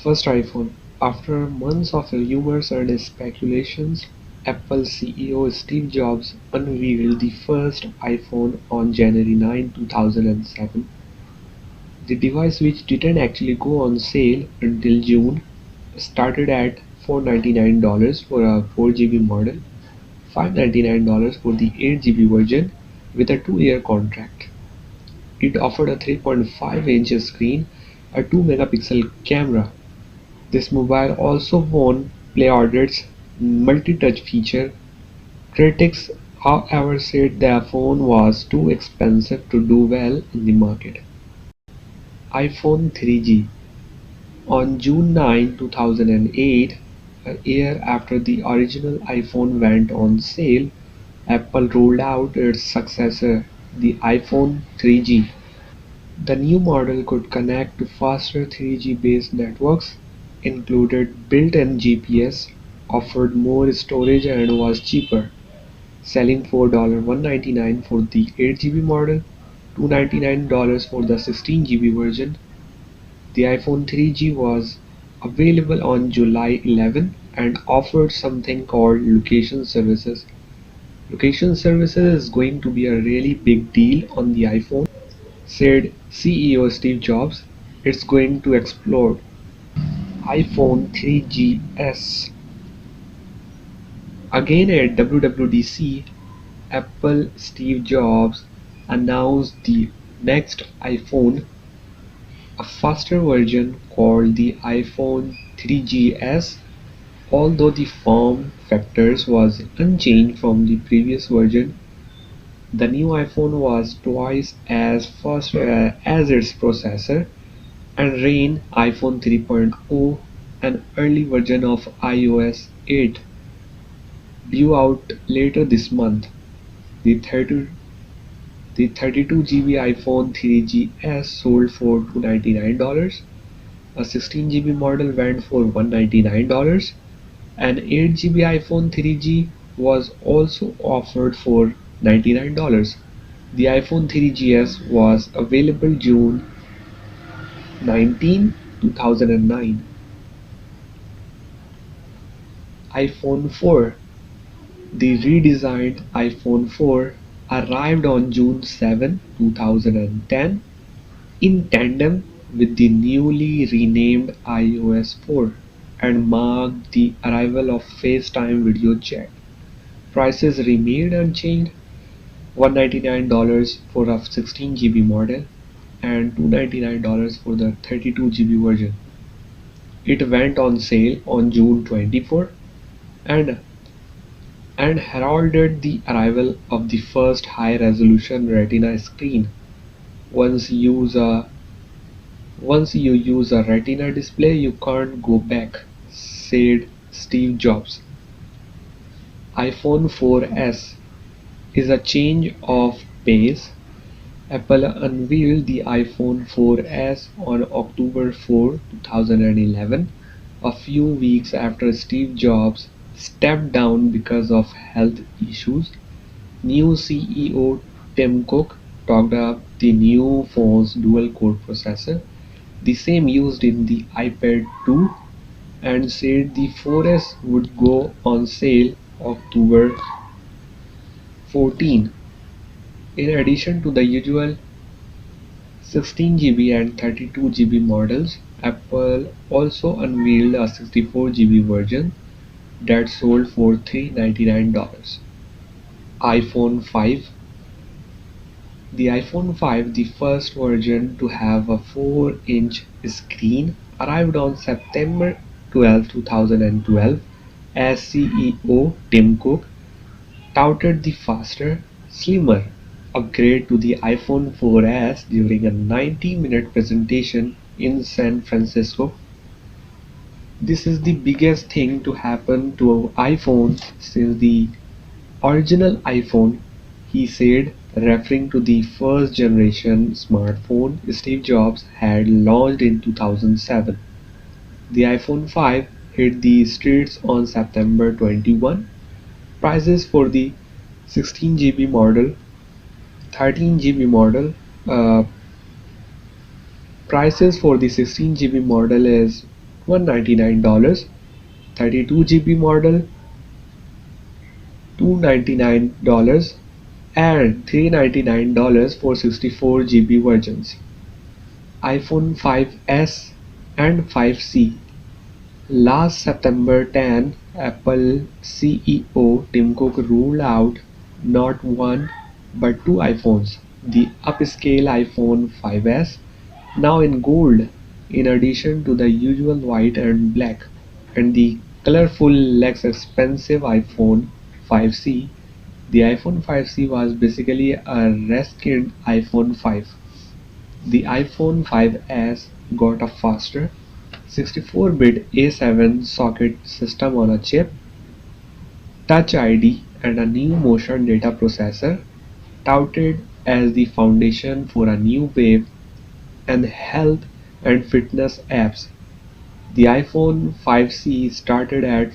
First iPhone. After months of rumors and speculations, Apple CEO Steve Jobs unveiled the first iPhone on January 9, 2007. The device, which didn't actually go on sale until June, started at $499 for a 4GB model, $599 for the 8GB version with a 2-year contract. It offered a 3.5-inch screen, a 2-megapixel camera. This mobile also won Play Audit's multi-touch feature. Critics, however, said the phone was too expensive to do well in the market. iPhone 3G. On June 9, 2008, a year after the original iPhone went on sale, Apple rolled out its successor, the iPhone 3G. The new model could connect to faster 3G-based networks, included built-in GPS, offered more storage and was cheaper, selling for $199 for the 8GB model, $299 for the 16GB version. The iPhone 3G was available on July 11 and offered something called location services. Location services is going to be a really big deal on the iPhone, said CEO Steve Jobs. It's going to explode. iPhone 3GS. Again at WWDC, Apple Steve Jobs announced the next iPhone, a faster version called the iPhone 3GS. Although the form factors was unchanged from the previous version, the new iPhone was twice as fast as its processor and ran iPhone 3.0, an early version of iOS 8, due out later this month. The 32GB iPhone 3GS sold for $299, a 16GB model went for $199, an 8GB iPhone 3G was also offered for $99. The iPhone 3GS was available June 19, 2009. iPhone 4. The redesigned iPhone 4 arrived on June 7, 2010, in tandem with the newly renamed iOS 4 and marked the arrival of FaceTime video chat. Prices remained unchanged: $199 for a 16GB model and $299 for the 32GB version. It went on sale on June 24 and heralded the arrival of the first high-resolution Retina screen. Once you use a once you use a Retina display, you can't go back, said Steve Jobs. iPhone 4S is a change of pace. Apple unveiled the iPhone 4S on October 4, 2011, a few weeks after Steve Jobs stepped down because of health issues. New CEO Tim Cook talked up the new phone's dual-core processor, the same used in the iPad 2, and said the 4S would go on sale October 14. In addition to the usual 16GB and 32GB models, Apple also unveiled a 64GB version that sold for $399. iPhone 5. The iPhone 5, the first version to have a 4-inch screen, arrived on September 12, 2012, as CEO Tim Cook touted the faster, slimmer upgrade to the iPhone 4S during a 90-minute presentation in San Francisco. This is the biggest thing to happen to iPhone since the original iPhone, he said, referring to the first generation smartphone Steve Jobs had launched in 2007. The iPhone 5 hit the streets on September 21. Prices for the 16GB model, 13GB model, uh, prices for the 16GB model is $199, 32 GB model $299, and $399 for 64 GB versions. iPhone 5s and 5c. Last September 10, Apple CEO Tim Cook ruled out not one but two iPhones: the upscale iPhone 5s, now in gold, in addition to the usual white and black, and the colorful, less expensive iPhone 5c. The iPhone 5c was basically a reskinned iPhone 5. The iPhone 5s got a faster 64-bit A7 socket system on a chip, Touch ID, and a new motion data processor, touted as the foundation for a new wave and health and fitness apps. The iPhone 5c started at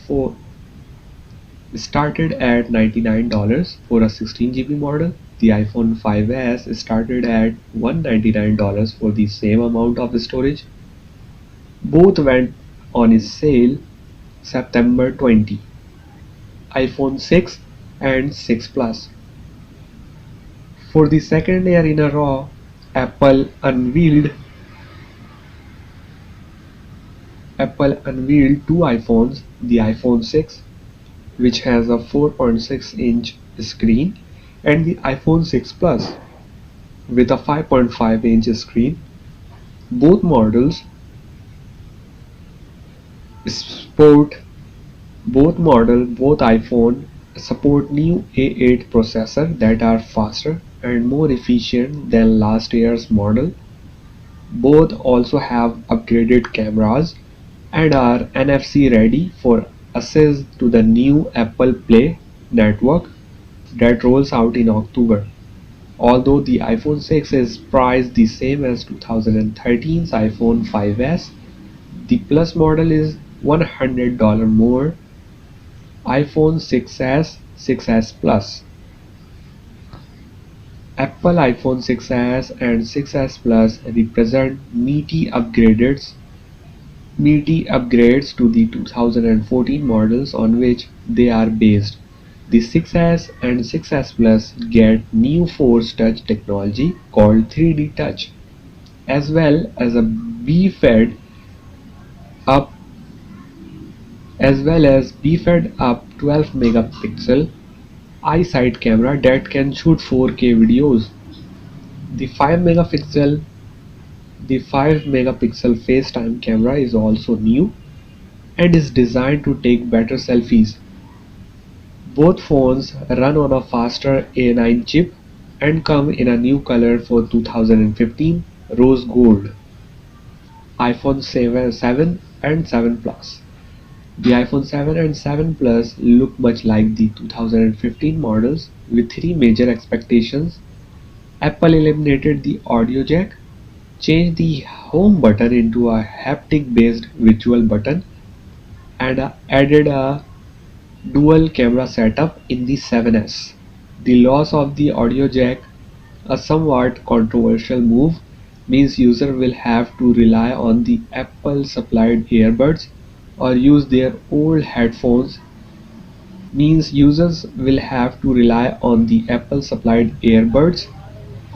$99 for a 16 GB model. The iPhone 5s started at $199 for the same amount of storage. Both went on sale September 20. iPhone 6 and 6 Plus. For the second year in a row, Apple unveiled Apple unveiled two iPhones: the iPhone 6, which has a 4.6-inch screen, and the iPhone 6 Plus, with a 5.5-inch screen. Both models sport both iPhone support new A8 processor that are faster and more efficient than last year's model. Both also have upgraded cameras and are NFC ready for access to the new Apple Play network that rolls out in October. Although the iPhone 6 is priced the same as 2013's iPhone 5s, the Plus model is $100 more. iPhone 6s, 6s Plus. Apple iPhone 6s and 6s Plus represent meaty upgrades to the 2014 models on which they are based. The 6s and 6s Plus get new Force Touch technology called 3D Touch, as well as a beefed up up 12 megapixel iSight camera that can shoot 4K videos. The 5 megapixel the 5 megapixel FaceTime camera is also new and is designed to take better selfies. Both phones run on a faster A9 chip and come in a new color for 2015, rose gold. iPhone 7 and 7 Plus. The iPhone 7 and 7 Plus look much like the 2015 models with three major expectations. Apple eliminated the audio jack, changed the home button into a haptic based visual button, and added a dual camera setup in the 7s. The loss of the audio jack, a somewhat controversial move, means users will have to rely on the Apple supplied earbuds or use their old headphones means users will have to rely on the Apple supplied earbuds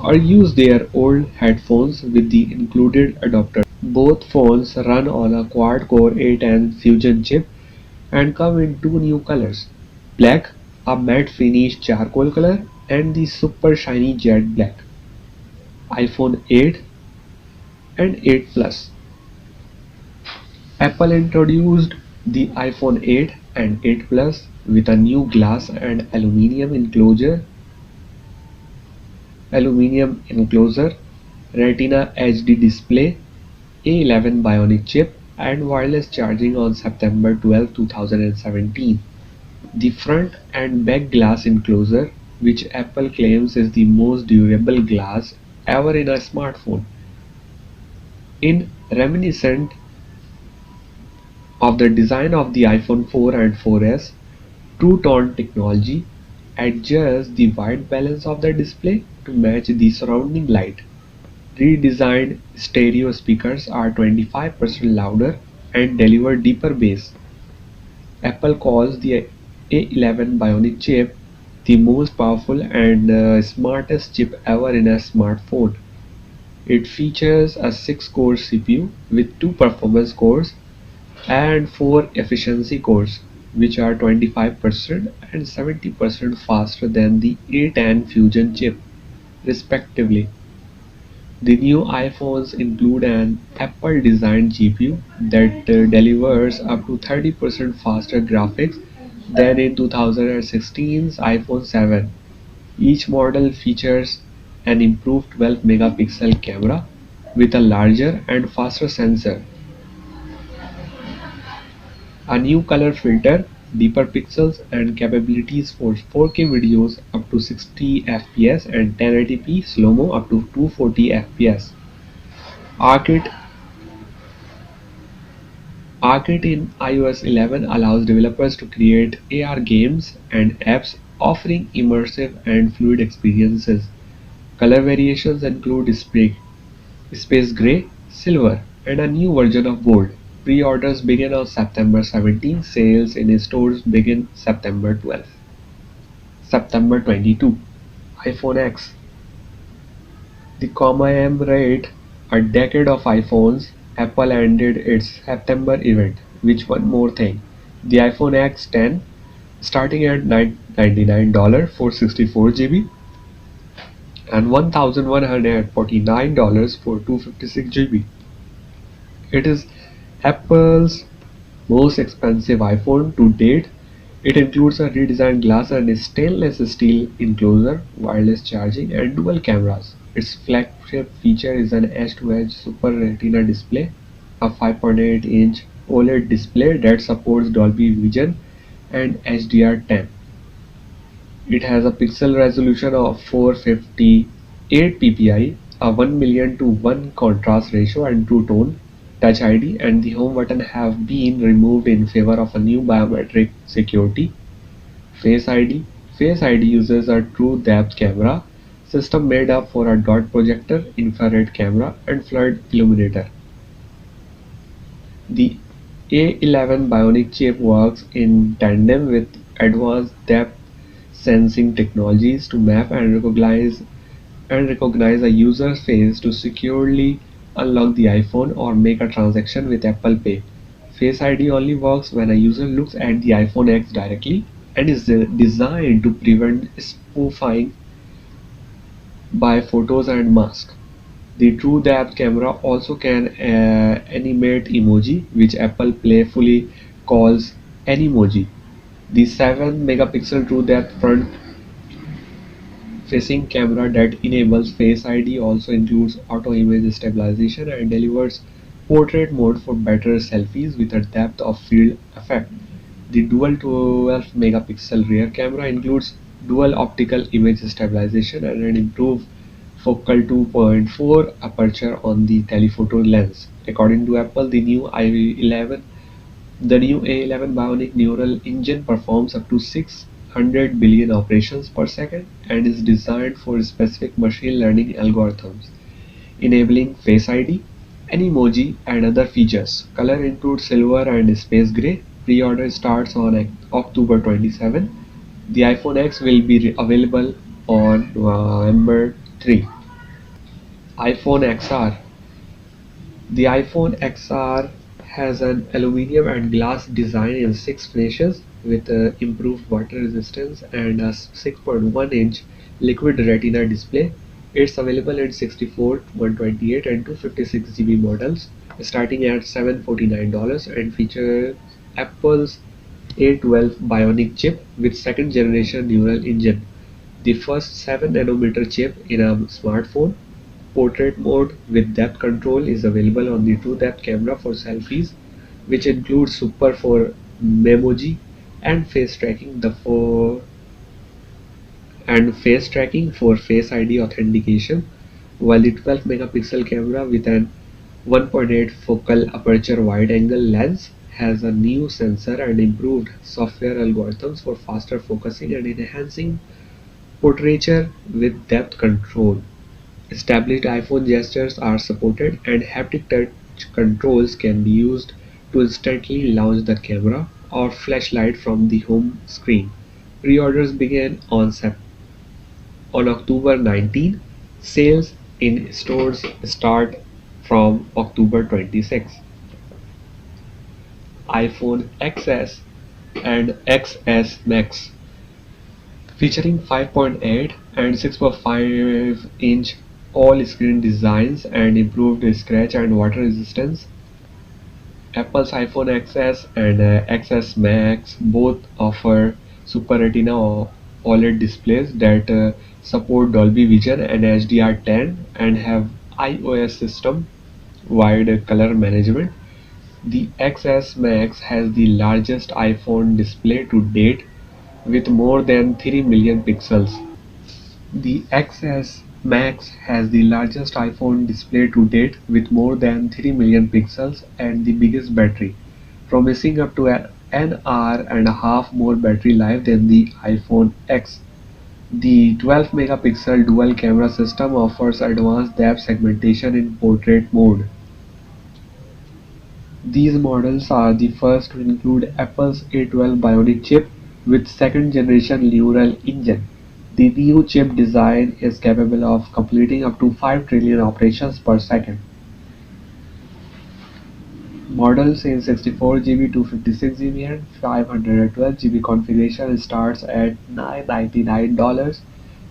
or use their old headphones with the included adapter. Both phones run on a quad-core A10 Fusion chip and come in two new colors: black, a matte finish charcoal color, and the super shiny jet black. iPhone 8 and 8 Plus. Apple introduced the iPhone 8 and 8 Plus with a new glass and aluminum enclosure, Retina HD display, A11 Bionic chip, and wireless charging on September 12, 2017. The front and back glass enclosure, which Apple claims is the most durable glass ever in a smartphone, in reminiscent of the design of the iPhone 4 and 4S, two-tone technology adjusts the white balance of the display to match the surrounding light. Redesigned stereo speakers are 25% louder and deliver deeper bass. Apple calls the A11 Bionic chip the most powerful and smartest chip ever in a smartphone. It features a 6-core CPU with 2 performance cores and 4 efficiency cores, which are 25% and 70% faster than the A10 Fusion chip, respectively. The new iPhones include an Apple-designed GPU that delivers up to 30% faster graphics than in 2016's iPhone 7. Each model features an improved 12 megapixel camera with a larger and faster sensor, a new color filter, deeper pixels, and capabilities for 4K videos up to 60 fps and 1080p slow-mo up to 240 fps. Arcade Arcade in iOS 11 allows developers to create AR games and apps offering immersive and fluid experiences. Color variations include space gray, silver, and a new version of gold. Pre-orders begin on September 17, sales in stores begin September 12. September 22. iPhone X. The commemorate a decade of iPhones, Apple ended its September event with one more thing. The iPhone X 10, starting at $999 for 64 GB and $1,149 for 256 GB. It is Apple's most expensive iPhone to date. It includes a redesigned glass and a stainless steel enclosure, wireless charging, and dual cameras. Its flagship feature is an edge-to-edge Super Retina display, a 5.8-inch OLED display that supports Dolby Vision and HDR10. It has a pixel resolution of 458 ppi, a 1 million to 1 contrast ratio, and True Tone. Touch ID and the home button have been removed in favor of a new biometric security. Face ID. Face ID uses a true depth camera system made up for a dot projector, infrared camera, and flood illuminator. The A11 Bionic chip works in tandem with advanced depth sensing technologies to map and recognize a user's face to securely unlock the iPhone or make a transaction with Apple Pay. Face ID only works when a user looks at the iPhone X directly and is designed to prevent spoofing by photos and masks. The True Depth camera also can animate emoji, which Apple playfully calls Animoji. The 7 megapixel True Depth front facing camera that enables Face ID also includes auto image stabilization and delivers portrait mode for better selfies with a depth of field effect. The dual 12 megapixel rear camera includes dual optical image stabilization and an improved focal 2.4 aperture on the telephoto lens. According to Apple, the new A11 Bionic Neural Engine performs up to 600 billion operations per second and is designed for specific machine learning algorithms, enabling Face ID, Animoji, and other features. Color includes silver and space gray. Pre-order starts on October 27. The iPhone X will be available on November 3. iPhone XR. The iPhone XR has an aluminum and glass design in 6 finishes with improved water resistance and a 6.1-inch liquid retina display. It's available in 64, 128, and 256 GB models starting at $749 and feature Apple's A12 Bionic chip with second generation neural engine, the first 7 nanometer chip in a smartphone. Portrait mode with depth control is available on the TrueDepth camera for selfies, which includes Super for Memoji and face tracking for Face ID authentication, while the 12 megapixel camera with an 1.8 focal aperture wide-angle lens has a new sensor and improved software algorithms for faster focusing and enhancing portraiture with depth control. Established iPhone gestures are supported and haptic touch controls can be used to instantly launch the camera or flashlight from the home screen. Pre-orders began on October 19. Sales in stores start from October 26. iPhone XS and XS Max, featuring 5.8 and 6.5-inch all-screen designs and improved scratch and water resistance. Apple's iPhone XS and XS Max both offer Super Retina OLED displays that support Dolby Vision and HDR10 and have iOS system-wide color management. The XS Max has the largest iPhone display to date with more than 3 million pixels. The XS Max has the largest iPhone display to date with more than 3 million pixels and the biggest battery, promising up to an hour and a half more battery life than the iPhone X. The 12 megapixel dual camera system offers advanced depth segmentation in portrait mode. These models are the first to include Apple's A12 Bionic chip with second generation neural engine. The new chip design is capable of completing up to 5 trillion operations per second. Models in 64 GB, 256 GB and 512 GB configuration starts at $999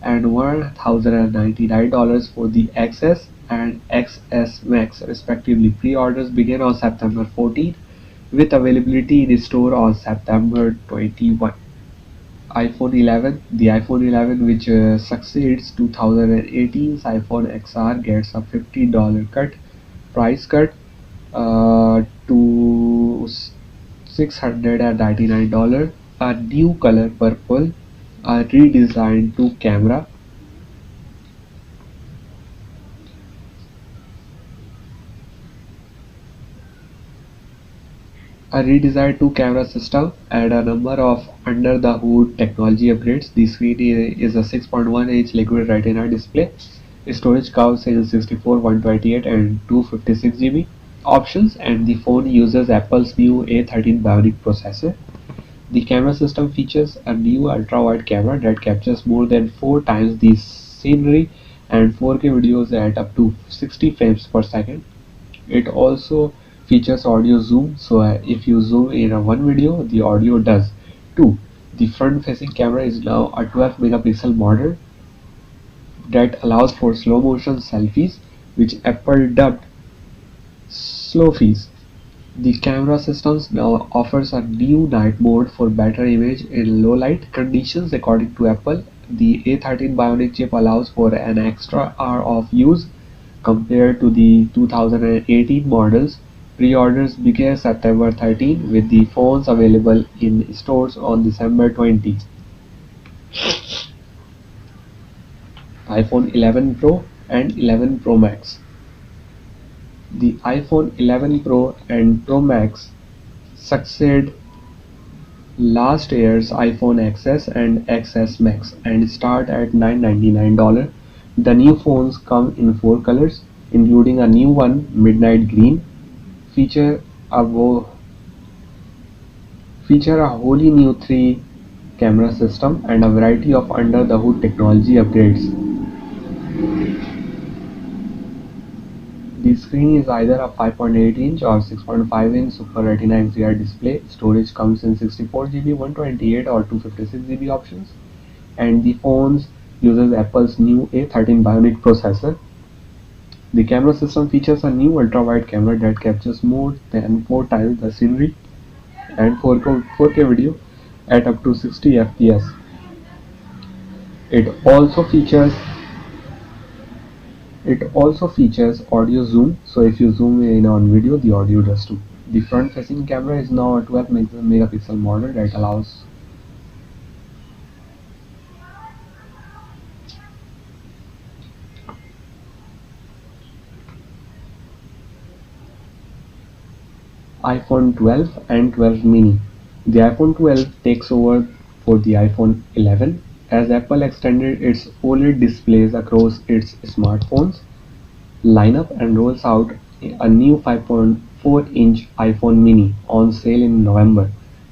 and $1,099 for the XS and XS Max respectively. Pre-orders begin on September 14 with availability in store on September 21. iPhone 11. The iPhone 11, which succeeds 2018's iPhone XR, gets a $50 price cut to $699, a new color purple, a redesigned two camera, system, and a number of under the hood technology upgrades. The screen is a 6.1-inch liquid retina display. Storage comes in 64, 128 and 256 GB options, and the phone uses Apple's new A13 Bionic processor. The camera system features a new ultra-wide camera that captures more than 4 times the scenery and 4K videos at up to 60 frames per second. It also features audio zoom, so if you zoom in one video, the audio does too. The front-facing camera is now a 12 megapixel model that allows for slow motion selfies, which Apple dubbed slow-fies. The camera systems now offers a new night mode for better image in low light conditions. According to Apple, the A13 Bionic chip allows for an extra hour of use compared to the 2018 models. Pre-orders began September 13 with the phones available in stores on December 20. iPhone 11 Pro and 11 Pro Max. The iPhone 11 Pro and Pro Max succeed last year's iPhone XS and XS Max and start at $999. The new phones come in 4 colors, including a new one, Midnight Green, feature a wholly new 3 camera system and a variety of under the hood technology upgrades. The screen is either a 5.8-inch or 6.5-inch Super Retina XDR display. Storage comes in 64 GB, 128 or 256 GB options, and the phones uses Apple's new A13 Bionic processor. The camera system features a new ultra-wide camera that captures more than 4 times the scenery and 4K video at up to 60 fps. It also features audio zoom, so if you zoom in on video, the audio does too. The front-facing camera is now a 12 megapixel model that allows iPhone 12 and 12 mini. The iPhone 12 takes over for the iPhone 11 as Apple extended its OLED displays across its smartphones lineup and rolls out a new 5.4 64-inch iPhone mini on sale in November.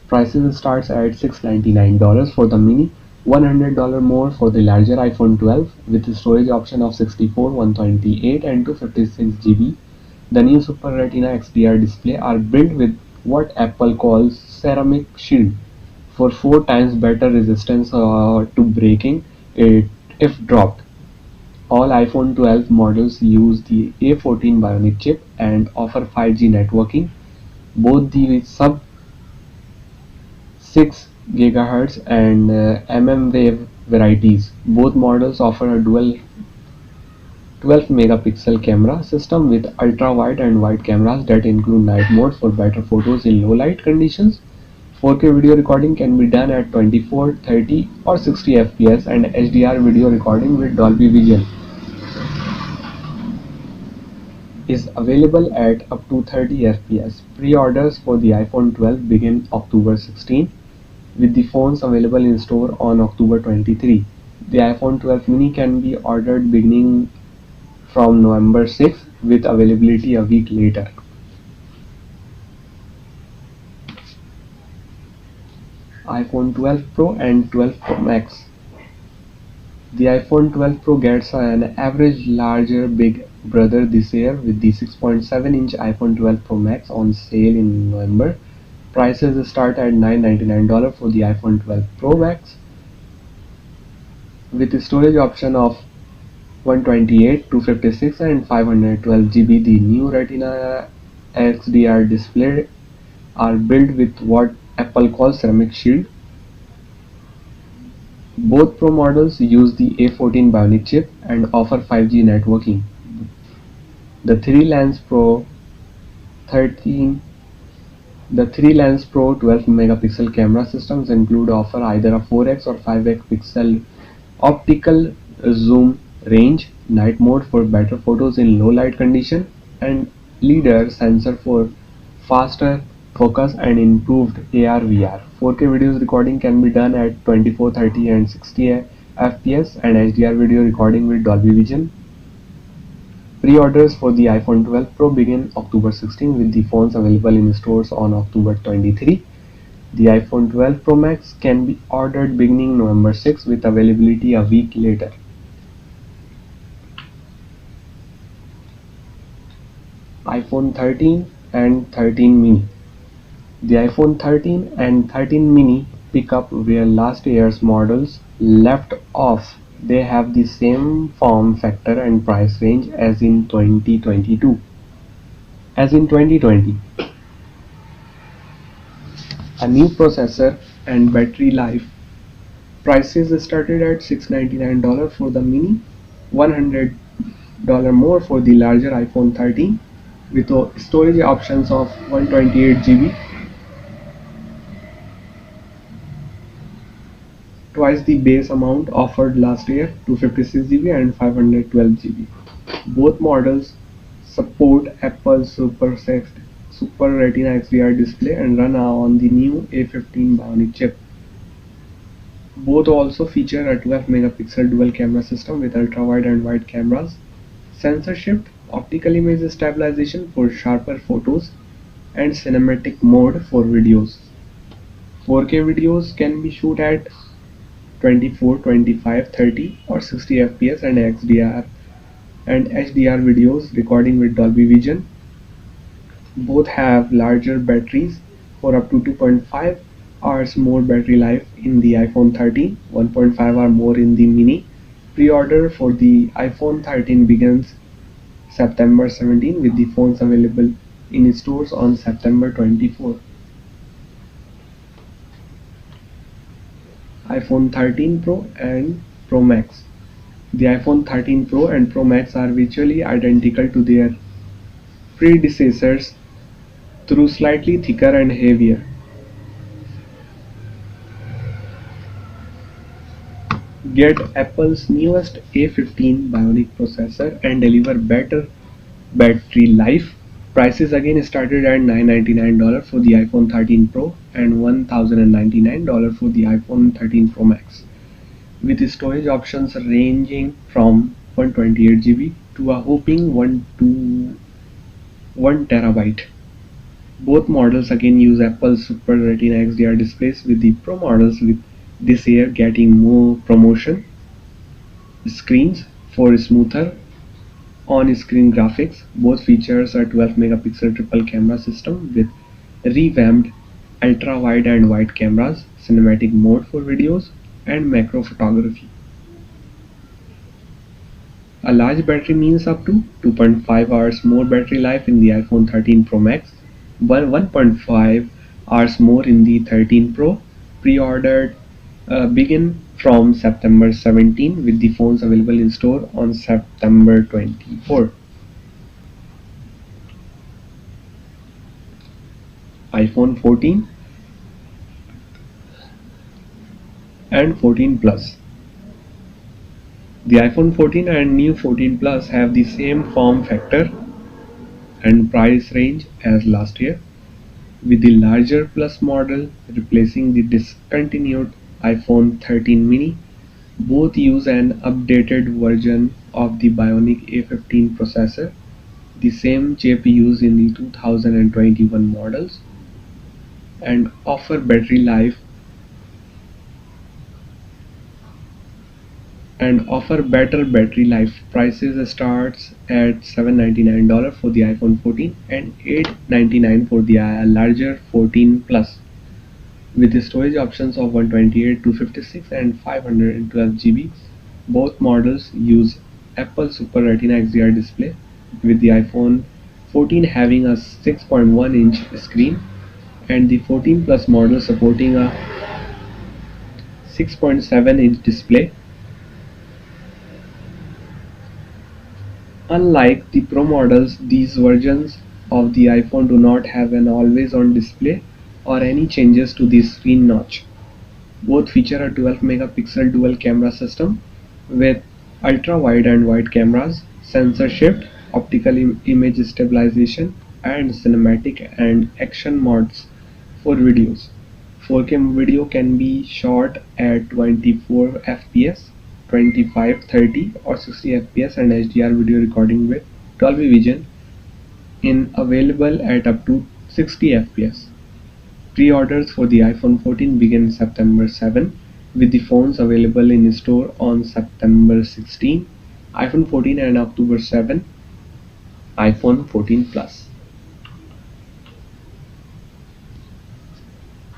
Prices starts at $699 for the mini, $100 more for the larger iPhone 12 with a storage option of 64, 128 and 256 GB. The new Super Retina XDR display are built with what Apple calls ceramic shield for 4 times better resistance to breaking it if dropped. All iPhone 12 models use the A14 Bionic chip and offer 5G networking. Both the sub-6 GHz and mmWave varieties. Both models offer a dual 12 megapixel camera system with ultra-wide and wide cameras that include night mode for better photos in low light conditions. 4K video recording can be done at 24, 30 or 60 fps and HDR video recording with Dolby Vision is available at up to 30 fps. Pre-orders for the iPhone 12 begin October 16, with the phones available in store on October 23. The iPhone 12 mini can be ordered beginning from November 6 with availability a week later. iPhone 12 Pro and 12 Pro Max. The iPhone 12 Pro gets an average larger Big Brother this year with the 6.7-inch iPhone 12 Pro Max on sale in November. Prices start at $999 for the iPhone 12 Pro Max with a storage option of 128, 256 and 512 GB. The new Retina XDR display are built with what Apple calls ceramic shield. Both Pro models use the A14 Bionic chip and offer 5G networking. The 3-lens Pro 13 The 3-lens Pro 12-megapixel camera systems include offer either a 4x or 5x pixel optical zoom range, night mode for better photos in low light condition, and LiDAR sensor for faster focus and improved AR/VR. 4K video recording can be done at 24, 30 and 60 fps and HDR video recording with Dolby Vision. Pre-orders for the iPhone 12 Pro begin October 16 with the phones available in stores on October 23. The iPhone 12 Pro Max can be ordered beginning November 6 with availability a week later. iPhone 13 and 13 mini. The iPhone 13 and 13 mini pick up where last year's models left off. They have the same form factor and price range as in 2022. As in 2020, a new processor and battery life. Prices started at $699 for the mini, $100 more for the larger iPhone 13 with storage options of 128 GB, twice the base amount offered last year, 256 GB and 512 GB. Both models support Apple's Super Retina XDR display and run on the new A15 Bionic chip. Both also feature a 12 megapixel dual camera system with ultra-wide and wide cameras, sensor shift, optical image stabilization for sharper photos, and cinematic mode for videos. 4K videos can be shot at 24, 25, 30 or 60 fps and HDR videos recording with Dolby Vision. Both have larger batteries for up to 2.5 hours more battery life in the iPhone 13, 1.5 hour more in the mini. Pre-order for the iPhone 13 begins September 17 with the phones available in stores on September 24. iPhone 13 Pro and Pro Max. The iPhone 13 Pro and Pro Max are virtually identical to their predecessors through slightly thicker and heavier. Get Apple's newest A15 Bionic processor and deliver better battery life. Prices again started at $999 for the iPhone 13 Pro and $1,099 for the iPhone 13 Pro Max, with storage options ranging from 128 GB to a whopping 1 to 1 terabyte. Both models again use Apple's Super Retina XDR displays, with the Pro models with this year getting more promotion screens for smoother on-screen graphics. Both features a 12 megapixel triple camera system with revamped ultra-wide and wide cameras, cinematic mode for videos, and macro photography. A large battery means up to 2.5 hours more battery life in the iPhone 13 Pro Max, while 1.5 hours more in the 13 Pro. Pre-ordered begin from September 17, with the phones available in store on September 24. iPhone 14 and 14 Plus. The iPhone 14 and new 14 Plus have the same form factor and price range as last year, with the larger Plus model replacing the discontinued iPhone 13 mini. Both use an updated version of the Bionic A15 processor, the same chip used in the 2021 models, and offer better battery life. Prices starts at $799 for the iPhone 14 and $899 for the larger 14 Plus, with the storage options of 128, 256 and 512 GB. Both models use Apple Super Retina XDR display, with the iPhone 14 having a 6.1-inch screen and the 14 Plus model supporting a 6.7-inch display. Unlike the Pro models, these versions of the iPhone do not have an always-on display or any changes to the screen notch. Both feature a 12 megapixel dual camera system with ultra-wide and wide cameras, sensor shift, optical image stabilization, and cinematic and action modes for videos. 4K video can be shot at 24 fps, 25, 30 or 60 fps, and HDR video recording with Dolby Vision in available at up to 60 fps. Pre-orders for the iPhone 14 begin September 7, with the phones available in store on September 16, iPhone 14 and October 7, iPhone 14 Plus.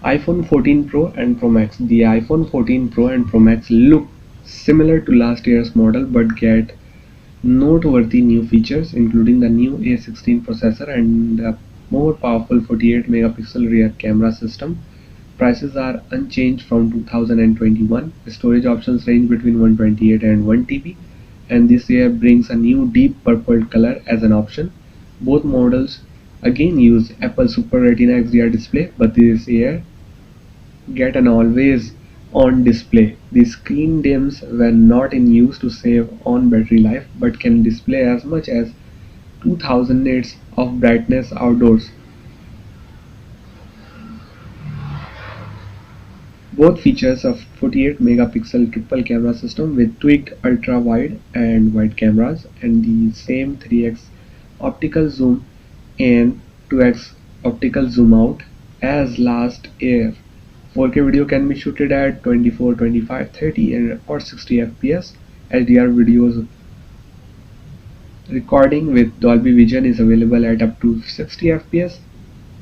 iPhone 14 Pro and Pro Max. The iPhone 14 Pro and Pro Max look similar to last year's model but get noteworthy new features, including the new A16 processor and a more powerful 48 megapixel rear camera system. Prices are unchanged from 2021. Storage options range between 128 and 1 TB, and this year brings a new deep purple color as an option. Both models again use Apple Super Retina XDR display, but this year get an always on display. The screen dims when not in use to save on battery life, but can display as much as 2000 nits of brightness outdoors. Both features a 48 megapixel triple camera system with tweaked ultra wide and wide cameras and the same 3x optical zoom and 2x optical zoom out as last year. 4K video can be shooted at 24, 25, 30 and or 60 fps. HDR videos recording with Dolby Vision is available at up to 60 fps,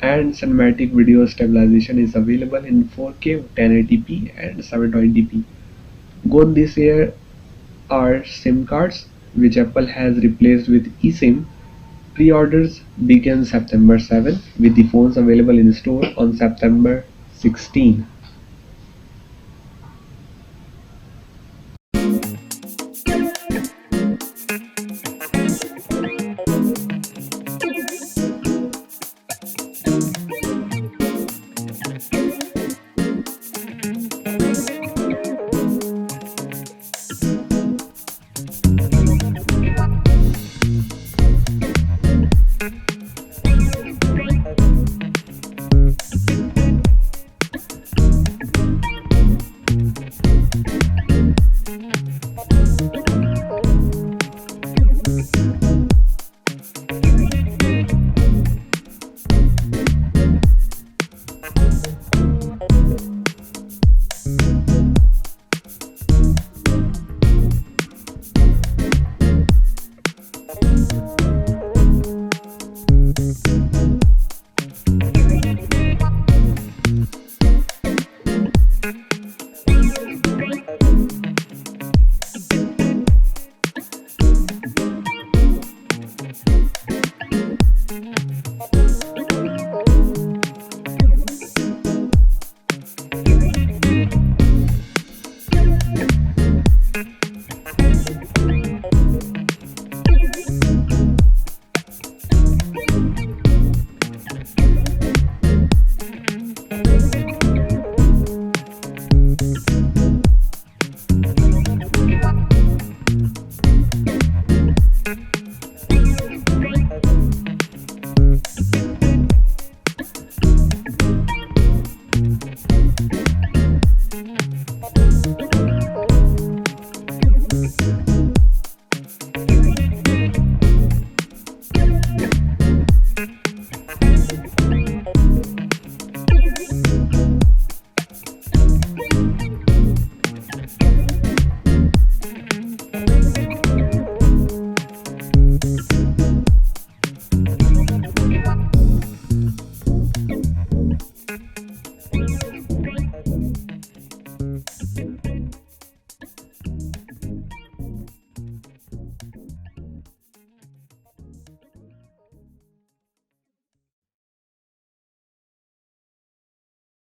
and cinematic video stabilization is available in 4K, 1080p and 720p. Gone this year are SIM cards, which Apple has replaced with eSIM. Pre-orders begin September 7, with the phones available in store on September 16.